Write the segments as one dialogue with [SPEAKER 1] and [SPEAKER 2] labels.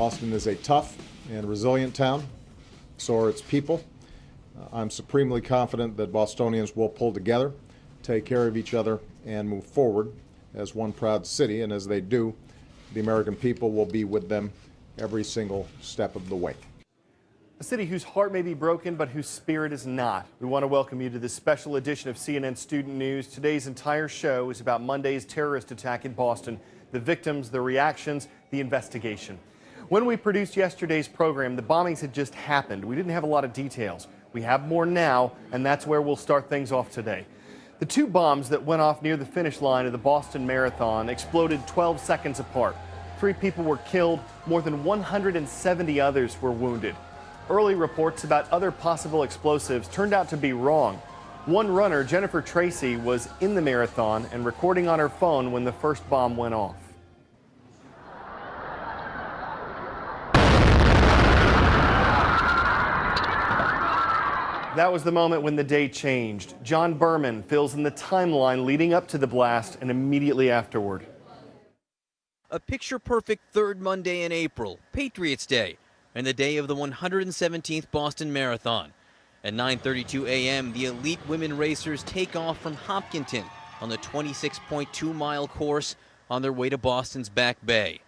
[SPEAKER 1] Boston is a tough and resilient town, so are its people. I'm supremely confident that Bostonians will pull together, take care of each other, and move forward as one proud city, and as they do, the American people will be with them every single step of the way.
[SPEAKER 2] A city whose heart may be broken, but whose spirit is not. We want to welcome you to this special edition of CNN Student News. Today's entire show is about Monday's terrorist attack in Boston, the victims, the reactions, the investigation. When we produced yesterday's program, the bombings had just happened. We didn't have a lot of details. We have more now, and that's where we'll start things off today. The two bombs that went off near the finish line of the Boston Marathon exploded 12 seconds apart. 3 people were killed, more than 170 others were wounded. Early reports about other possible explosives turned out to be wrong. One runner, Jennifer Tracy, was in the marathon and recording on her phone when the first bomb went off. That was the moment when the day changed. John Berman fills in the timeline leading up to the blast and immediately afterward.
[SPEAKER 3] A picture-perfect third Monday in April, Patriots Day, and the day of the 117th Boston Marathon. At 9:32 a.m., the elite women racers take off from Hopkinton on the 26.2-mile course on their way to Boston's Back Bay.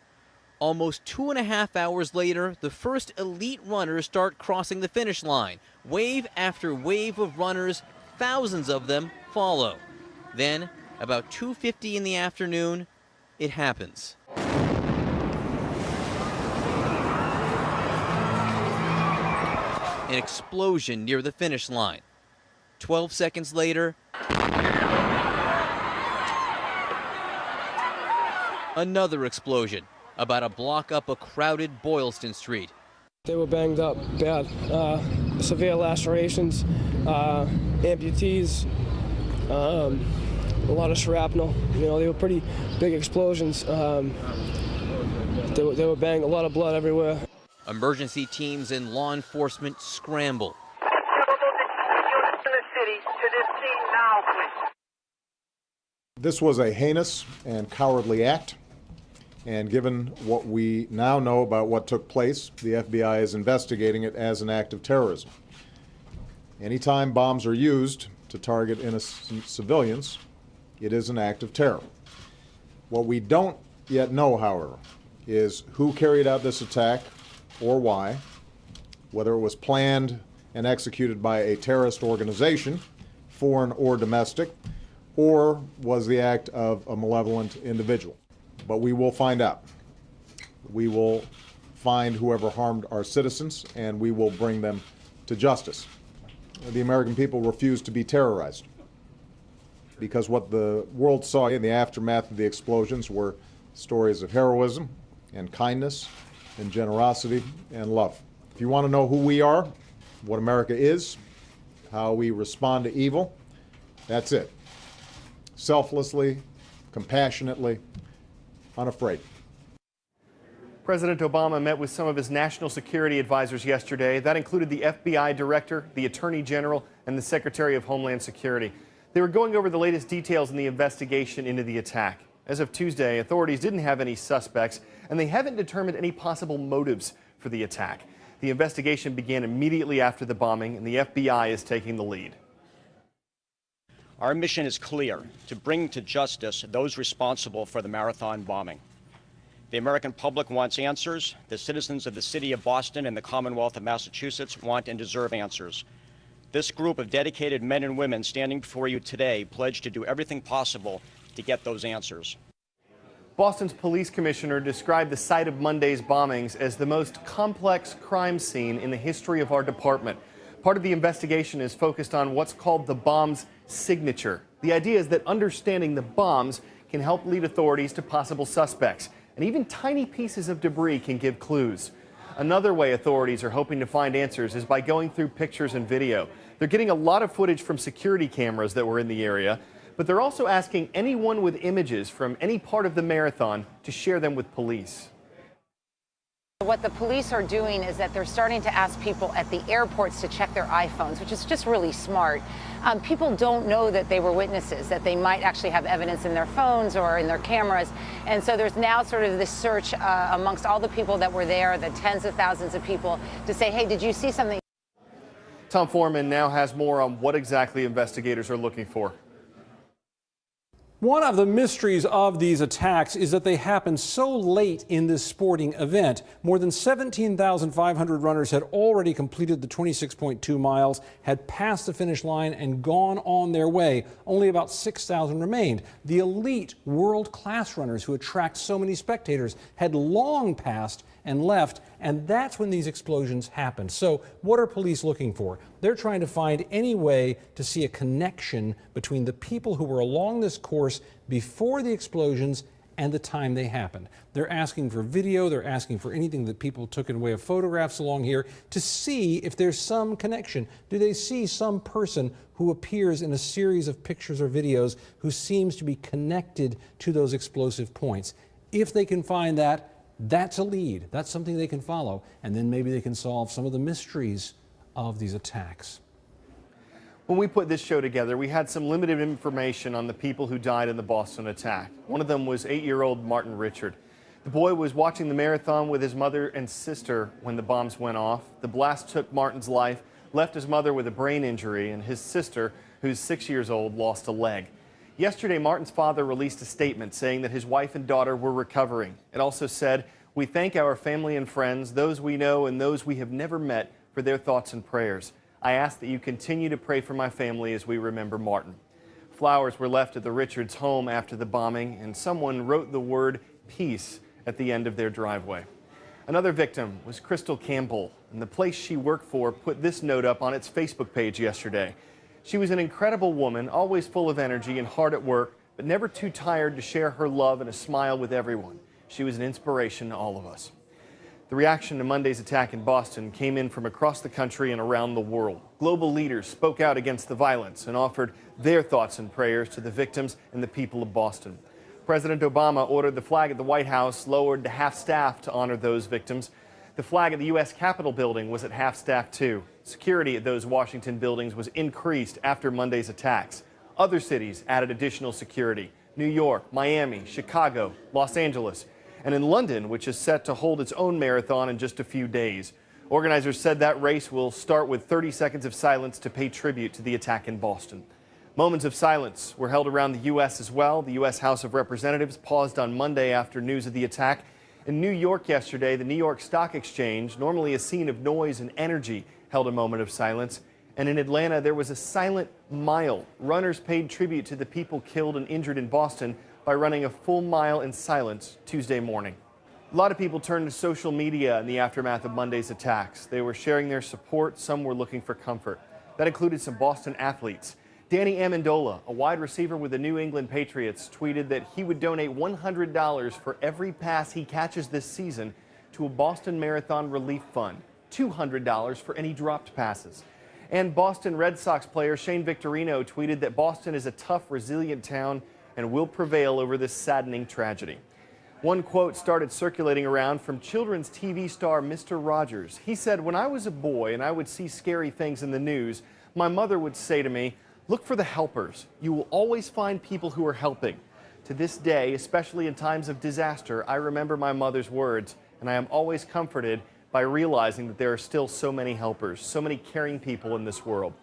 [SPEAKER 3] Almost 2.5 hours later, the first elite runners start crossing the finish line. Wave after wave of runners, thousands of them follow. Then, about 2:50 in the afternoon, it happens. An explosion near the finish line. 12 seconds later, another explosion about a block up a crowded Boylston Street.
[SPEAKER 4] They were banged up bad, severe lacerations, amputees, a lot of shrapnel. You know, they were pretty big explosions. They were banged, a lot of blood everywhere.
[SPEAKER 3] Emergency teams and law enforcement scramble.
[SPEAKER 1] This was a heinous and cowardly act, and given what we now know about what took place, the FBI is investigating it as an act of terrorism. Anytime bombs are used to target innocent civilians, it is an act of terror. What we don't yet know, however, is who carried out this attack or why, whether it was planned and executed by a terrorist organization, foreign or domestic, or was the act of a malevolent individual. But we will find out. We will find whoever harmed our citizens, and we will bring them to justice. The American people refuse to be terrorized, because what the world saw in the aftermath of the explosions were stories of heroism and kindness and generosity and love. If you want to know who we are, what America is, how we respond to evil, that's it. Selflessly, compassionately, unafraid.
[SPEAKER 2] President Obama met with some of his national security advisors yesterday. That included the FBI director, the Attorney General, and the Secretary of Homeland Security. They were going over the latest details in the investigation into the attack. As of Tuesday, authorities didn't have any suspects, and they haven't determined any possible motives for the attack. The investigation began immediately after the bombing, and the FBI is taking the lead.
[SPEAKER 5] Our mission is clear: to bring to justice those responsible for the marathon bombing. The American public wants answers. The citizens of the city of Boston and the Commonwealth of Massachusetts want and deserve answers. This group of dedicated men and women standing before you today pledge to do everything possible to get those answers.
[SPEAKER 2] Boston's police commissioner described the site of Monday's bombings as the most complex crime scene in the history of our department. Part of the investigation is focused on what's called the bomb's signature. The idea is that understanding the bombs can help lead authorities to possible suspects, and even tiny pieces of debris can give clues. Another way authorities are hoping to find answers is by going through pictures and video. They're getting a lot of footage from security cameras that were in the area, but they're also asking anyone with images from any part of the marathon to share them with police.
[SPEAKER 6] What the police are doing is that they're starting to ask people at the airports to check their iPhones, which is just really smart. People don't know that they were witnesses, that they might actually have evidence in their phones or in their cameras. And so there's now sort of this search amongst all the people that were there, the tens of thousands of people, to say, hey, did you see something?
[SPEAKER 2] Tom Foreman now has more on what exactly investigators are looking for.
[SPEAKER 7] One of the mysteries of these attacks is that they happened so late in this sporting event. More than 17,500 runners had already completed the 26.2 miles, had passed the finish line and gone on their way. Only about 6,000 remained. The elite world-class runners who attract so many spectators had long passed and left, and that's when these explosions happened. So what are police looking for? They're trying to find any way to see a connection between the people who were along this course before the explosions and the time they happened. They're asking for video, they're asking for anything that people took in the way of photographs along here to see if there's some connection. Do they see some person who appears in a series of pictures or videos who seems to be connected to those explosive points? If they can find that, that's a lead. That's something they can follow, and then maybe they can solve some of the mysteries of these attacks.
[SPEAKER 2] When we put this show together, we had some limited information on the people who died in the Boston attack. One of them was 8-year-old Martin Richard. The boy was watching the marathon with his mother and sister when the bombs went off. The blast took Martin's life, left his mother with a brain injury, and his sister, who's 6 years old, lost a leg. Yesterday, Martin's father released a statement saying that his wife and daughter were recovering. It also said, "We thank our family and friends, those we know and those we have never met, for their thoughts and prayers. I ask that you continue to pray for my family as we remember Martin." Flowers were left at the Richards' home after the bombing, and someone wrote the word peace at the end of their driveway. Another victim was Crystal Campbell, and the place she worked for put this note up on its Facebook page yesterday. She was an incredible woman, always full of energy and hard at work, but never too tired to share her love and a smile with everyone. She was an inspiration to all of us. The reaction to Monday's attack in Boston came in from across the country and around the world. Global leaders spoke out against the violence and offered their thoughts and prayers to the victims and the people of Boston. President Obama ordered the flag at the White House lowered to half-staff to honor those victims. The flag at the U.S. Capitol building was at half-staff too. Security at those Washington buildings was increased after Monday's attacks. Other cities added additional security: New York, Miami, Chicago, Los Angeles, and in London, which is set to hold its own marathon in just a few days. Organizers said that race will start with 30 seconds of silence to pay tribute to the attack in Boston. Moments of silence were held around the U.S. as well. The U.S. House of Representatives paused on Monday after news of the attack. In New York yesterday, the New York Stock Exchange, normally a scene of noise and energy, held a moment of silence. And in Atlanta, there was a silent mile. Runners paid tribute to the people killed and injured in Boston by running a full mile in silence Tuesday morning. A lot of people turned to social media in the aftermath of Monday's attacks. They were sharing their support. Some were looking for comfort. That included some Boston athletes. Danny Amendola, a wide receiver with the New England Patriots, tweeted that he would donate $100 for every pass he catches this season to a Boston Marathon Relief Fund, $200 for any dropped passes. And Boston Red Sox player Shane Victorino tweeted that Boston is a tough, resilient town and will prevail over this saddening tragedy. One quote started circulating around from children's TV star Mr. Rogers. He said, "When I was a boy and I would see scary things in the news, my mother would say to me, 'Look for the helpers. You will always find people who are helping.' To this day, especially in times of disaster, I remember my mother's words, and I am always comforted by realizing that there are still so many helpers, so many caring people in this world."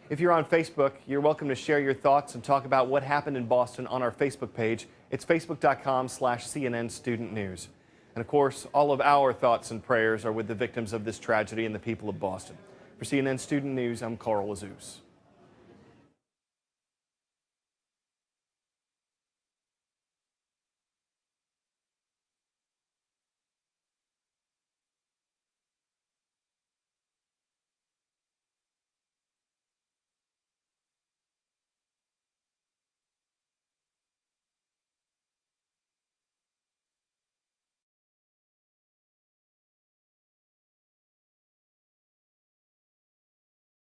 [SPEAKER 2] If you're on Facebook, you're welcome to share your thoughts and talk about what happened in Boston on our Facebook page. It's facebook.com/CNN Student News. And of course, all of our thoughts and prayers are with the victims of this tragedy and the people of Boston. For CNN Student News, I'm Carl Azuz.